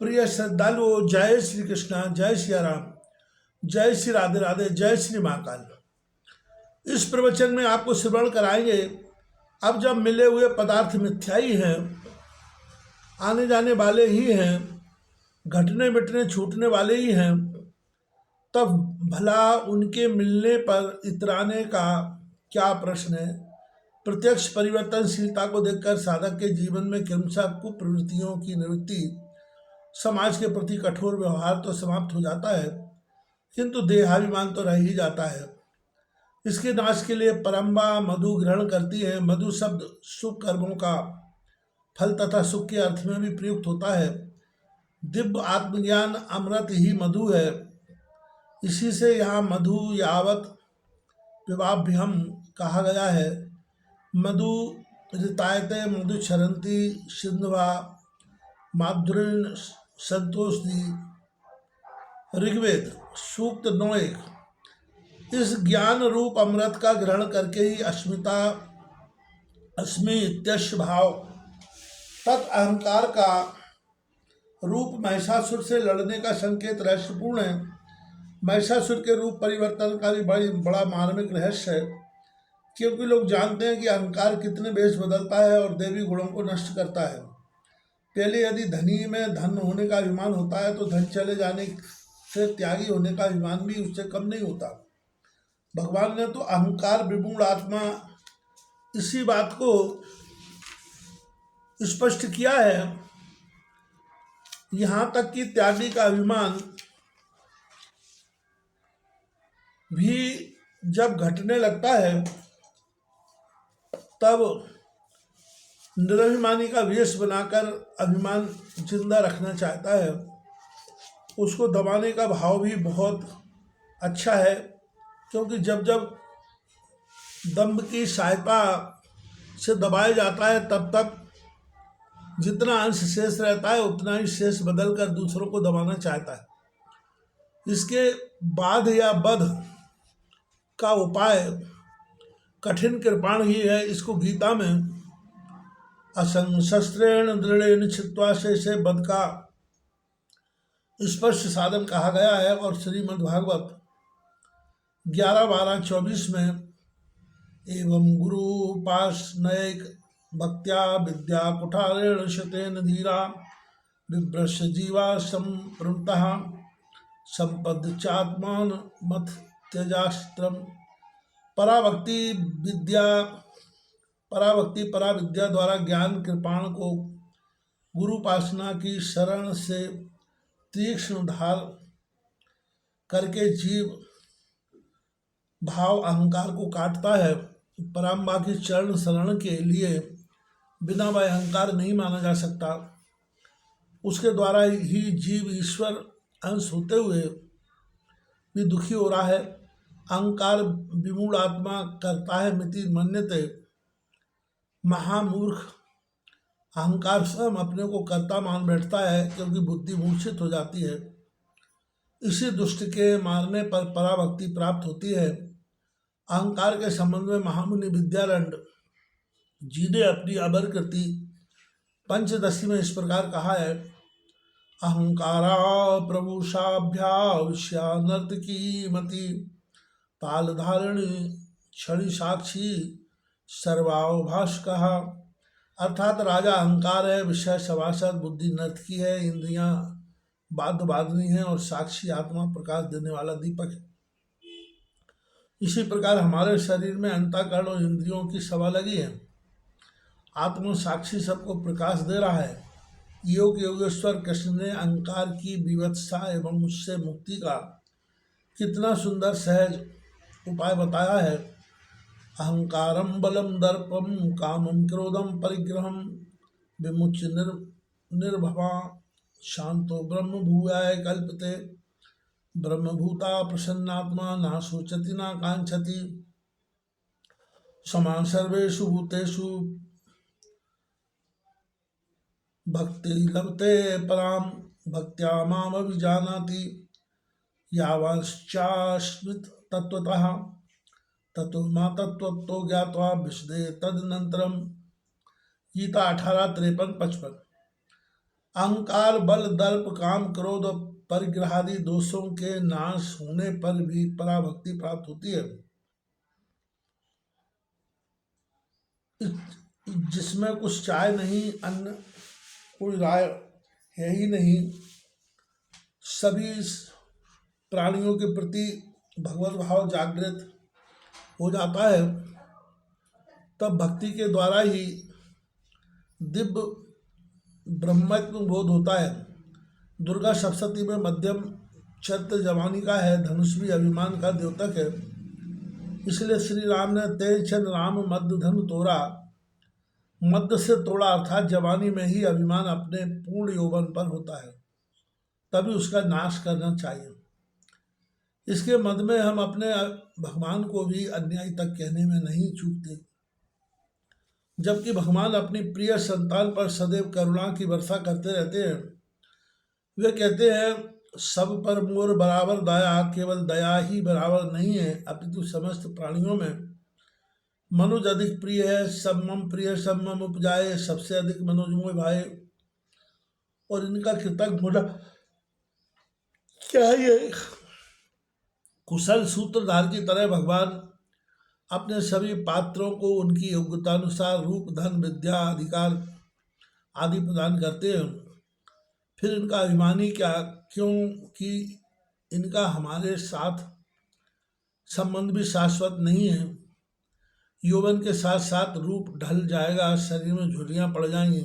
प्रिय श्रद्धालुओं, जय श्री कृष्णा, जय श्री राम, जय श्री राधे राधे, जय श्री महाकाल। इस प्रवचन में आपको श्रवण कराएंगे, अब जब मिले हुए पदार्थ मिथ्याई हैं, आने जाने वाले ही हैं, घटने मिटने छूटने वाले ही हैं, तब भला उनके मिलने पर इतराने का क्या प्रश्न है। प्रत्यक्ष परिवर्तनशीलता को देखकर साधक के जीवन में क्रमशः कुप्रवृत्तियों की निवृत्ति, समाज के प्रति कठोर व्यवहार तो समाप्त हो जाता है, किंतु देहाभिमान तो रह ही जाता है। इसके नाश के लिए परम्बा मधु ग्रहण करती है। मधु शब्द शुभ कर्मों का फल तथा सुख के अर्थ में भी प्रयुक्त होता है। दिव्य आत्मज्ञान अमृत ही मधु है। इसी से यहाँ मधु यावत पिबाभ्यम कहा गया है। मधु ऋतायते मधु क्षरंती सिंधवा माधुरीन संतोषदी। ऋग्वेद सूक्त 9:1। इस ज्ञान रूप अमृत का ग्रहण करके ही अस्मि इत्यस्य भाव तत् अहंकार का रूप महिषासुर से लड़ने का संकेत रहस्यपूर्ण है। महिषासुर के रूप परिवर्तन का भी बड़ा मार्मिक रहस्य है, क्योंकि लोग जानते हैं कि अहंकार कितने वेश बदलता है और देवी गुणों को नष्ट करता है। पहले यदि धनी में धन होने का अभिमान होता है, तो धन चले जाने से त्यागी होने का अभिमान भी उससे कम नहीं होता। भगवान ने तो अहंकार विमूढ़ आत्मा, इसी बात को स्पष्ट किया है। यहाँ तक कि त्यागी का अभिमान भी जब घटने लगता है, तब निरभिमानी का वेश बनाकर अभिमान जिंदा रखना चाहता है। उसको दबाने का भाव भी बहुत अच्छा है, क्योंकि जब जब दंभ की सहायता से दबाया जाता है, तब तक जितना अंश शेष रहता है उतना ही शेष बदल कर दूसरों को दबाना चाहता है। इसके बाध या बध का उपाय कठिन कृपाण ही है। इसको गीता में असंशस्त्रेण दृढ़ेन छित्त्वा से बध का स्पष्ट साधन कहा गया है। और श्रीमद् भागवत 11:12-24 में एवं गुरु उपासनैक भक्त्या विद्या कुठारेण शतेन धीरा विभ्रश्य जीवा संप्रमतः संपद चात्मान मथ त्यजास्त्रम। पराभक्ति पराविद्या द्वारा ज्ञान कृपाण को गुरुपासना की शरण से तीक्ष्ण धार करके जीव भाव अहंकार को काटता है। पराम्बा की चरण शरण के लिए बिना वह अहंकार नहीं माना जा सकता। उसके द्वारा ही जीव ईश्वर अंश होते हुए भी दुखी हो रहा है। अहंकार विमूढ़ आत्मा करता है मिति मन्यते। महामूर्ख अहंकार स्वयं अपने को कर्ता मान बैठता है, क्योंकि बुद्धि मूर्छित हो जाती है। इसी दुष्ट के मारने पर पराभक्ति प्राप्त होती है। अहंकार के संबंध में महामुनि विद्यारण्य जी ने अपनी अमरकृति पंचदशी में इस प्रकार कहा है। अहंकारा प्रभुषाभ्याविश्या नर्तकी मति तालधारिणी क्षणि साक्षी सर्वावभाष कहा। अर्थात राजा अहंकार है, विषय सभासद, बुद्धि नर्तकी है, इंद्रियां वाद्य वादनी है और साक्षी आत्मा प्रकाश देने वाला दीपक है। इसी प्रकार हमारे शरीर में अंतःकरण और इंद्रियों की सभा लगी है। आत्मा साक्षी सबको प्रकाश दे रहा है। योग योगेश्वर कृष्ण ने अहंकार की विवत्सा एवं उससे मुक्ति का कितना सुंदर सहज उपाय बताया है। अहंकारम बलम दर्पम कामम क्रोधम परिग्रहम विमुच्य निर्भवा शांतो ब्रह्म भूयाय कल्पते। ब्रह्मभूता प्रसन्नात्मा ना शोचति ना कांक्षति समान सर्वेषु भूतेषु भक्ति लभते पराम भक्त्या माम अभिजानाति यावांश्चास्मित् तत्त्वतः ततो मा तत्त्वतो ज्ञात्वा विशदे तदनंतरम। गीता 18:53-55। अहंकार, बल, दर्प, काम, क्रोध और परिग्रहादि दोषों के नाश होने पर भी पराभक्ति प्राप्त होती है, जिसमें कुछ चाय नहीं, अन्न, कोई राय है ही नहीं, सभी प्राणियों के प्रति भगवत भाव जागृत हो जाता है, तब भक्ति के द्वारा ही दिव्य ब्रह्मत्व बोध होता है। दुर्गा सप्तशती में मध्यम चैत्र जवानी का है, धनुष भी अभिमान का द्योतक है। इसलिए श्री राम ने तेज छन राम मध्य धन तोड़ा, मध्य से तोड़ा अर्थात जवानी में ही अभिमान अपने पूर्ण यौवन पर होता है, तभी उसका नाश करना चाहिए। इसके मद में हम अपने भगवान को भी अन्याय तक कहने में नहीं चूकते, जबकि भगवान अपनी प्रिय संतान पर सदैव करुणा की वर्षा करते रहते हैं। वे कहते हैं, सब पर मोर बराबर दया, केवल दया ही बराबर नहीं है, अपितु समस्त प्राणियों में मनुज अधिक प्रिय है। सब मम प्रिय सब मम उपजाए, सबसे अधिक मनुज मोह भाए। और इनका कृतज्ञ होना चाहिए। कुशल सूत्रधार की तरह भगवान अपने सभी पात्रों को उनकी योग्यता अनुसार रूप, धन, विद्या, अधिकार आदि प्रदान करते हैं। फिर इनका अभिमानी क्या, क्योंकि इनका हमारे साथ संबंध भी शाश्वत नहीं है। यौवन के साथ साथ रूप ढल जाएगा, शरीर में झुर्रियाँ पड़ जाएंगी,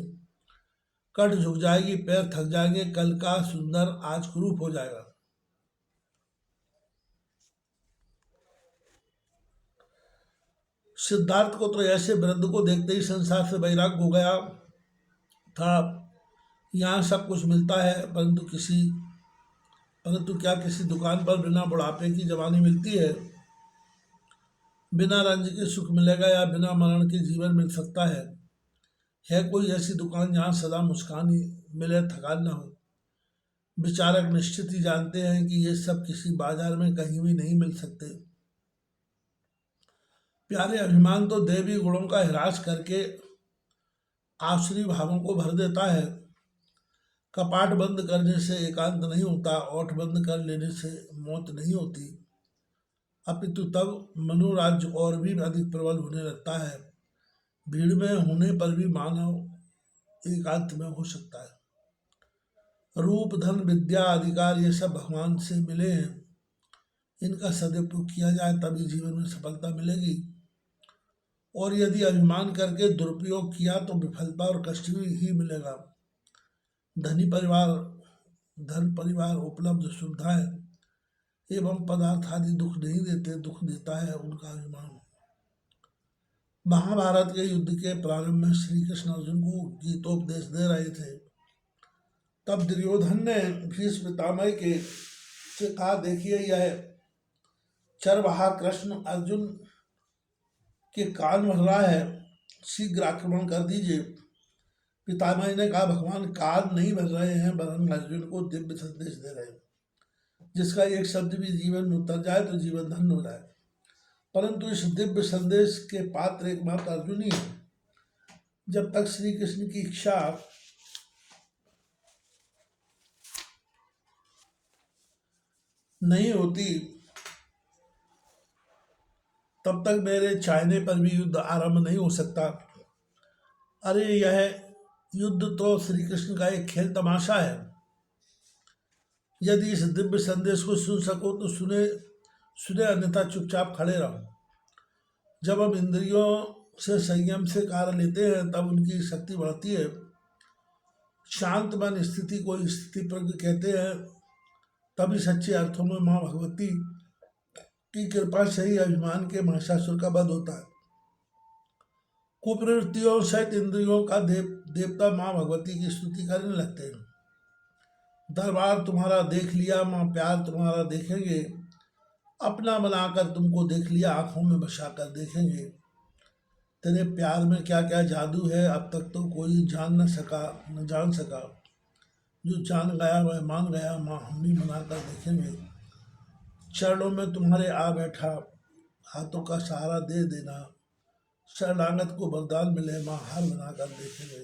कट झुक जाएगी, पैर थक जाएंगे, कल का सुंदर आज कुरूप हो जाएगा। सिद्धार्थ को तो ऐसे वृद्ध को देखते ही संसार से वैराग्य हो गया था। यहाँ सब कुछ मिलता है, परंतु क्या किसी दुकान पर बिना बुढ़ापे की जवानी मिलती है? बिना रंज के सुख मिलेगा या बिना मरण के जीवन मिल सकता है? है कोई ऐसी दुकान जहाँ सदा मुस्कान ही मिले, थकान न हो? विचारक निश्चित ही जानते हैं कि ये सब किसी बाजार में कहीं भी नहीं मिल सकते। प्यारे, अभिमान तो दैवी गुणों का ह्रास करके आसुरी भावों को भर देता है। कपाट बंद करने से एकांत नहीं होता, ओठ बंद कर लेने से मौत नहीं होती, अपितु तब मनोराज्य और भी अधिक प्रबल होने लगता है। भीड़ में होने पर भी मानव एकांत में हो सकता है। रूप, धन, विद्या, अधिकार ये सब भगवान से मिले हैं। इनका सदुपयोग किया जाए तभी जीवन में सफलता मिलेगी, और यदि अभिमान करके दुरुपयोग किया तो विफलता और कष्ट ही मिलेगा। धन परिवार, उपलब्ध सुविधाएं एवं पदार्थ आदि दुख नहीं देते, दुख देता है उनका अभिमान। महाभारत के युद्ध के प्रारंभ में श्री कृष्ण अर्जुन को गीतोपदेश दे रहे थे। तब दुर्योधन ने भीष्म पितामह के से कहा, देखिए यह चरवाहा कृष्ण अर्जुन के कान भर रहा है, शीघ्र आक्रमण कर दीजिए। पितामह ने कहा, भगवान कान नहीं भर रहे हैं, वरन अर्जुन को दिव्य संदेश दे रहे हैं, जिसका एक शब्द भी जीवन में उतर जाए तो जीवन धन्य हो जाए। परंतु इस दिव्य संदेश के पात्र एकमात्र अर्जुन ही है। जब तक श्री कृष्ण की इच्छा नहीं होती, तब तक मेरे चाहने पर भी युद्ध आरंभ नहीं हो सकता। अरे, यह युद्ध तो श्री कृष्ण का एक खेल तमाशा है। यदि इस दिव्य संदेश को सुन सको तो सुने, अन्यथा चुपचाप खड़े रहो। जब हम इंद्रियों से संयम से कार्य लेते हैं तब उनकी शक्ति बढ़ती है। शांत मन स्थिति को स्थिति प्रज्ञ कहते हैं। तभी सच्चे अर्थों में माँ भगवती की कृपा से ही अभिमान के महिषासुर का वध होता है। कुप्रवृत्तियों सहित इंद्रियों का देवता माँ भगवती की स्तुति करने लगते हैं। दरबार तुम्हारा देख लिया माँ, प्यार तुम्हारा देखेंगे, अपना बनाकर तुमको देख लिया, आंखों में बसाकर देखेंगे। तेरे प्यार में क्या क्या जादू है, अब तक तो कोई न जान सका। जो जान गया वह मान गया, माँ हम भी बनाकर देखेंगे। चरणों में तुम्हारे आ बैठा, हाथों का सहारा दे देना, शरणागत को वरदान मिले, माँ हार बनाकर देखेंगे।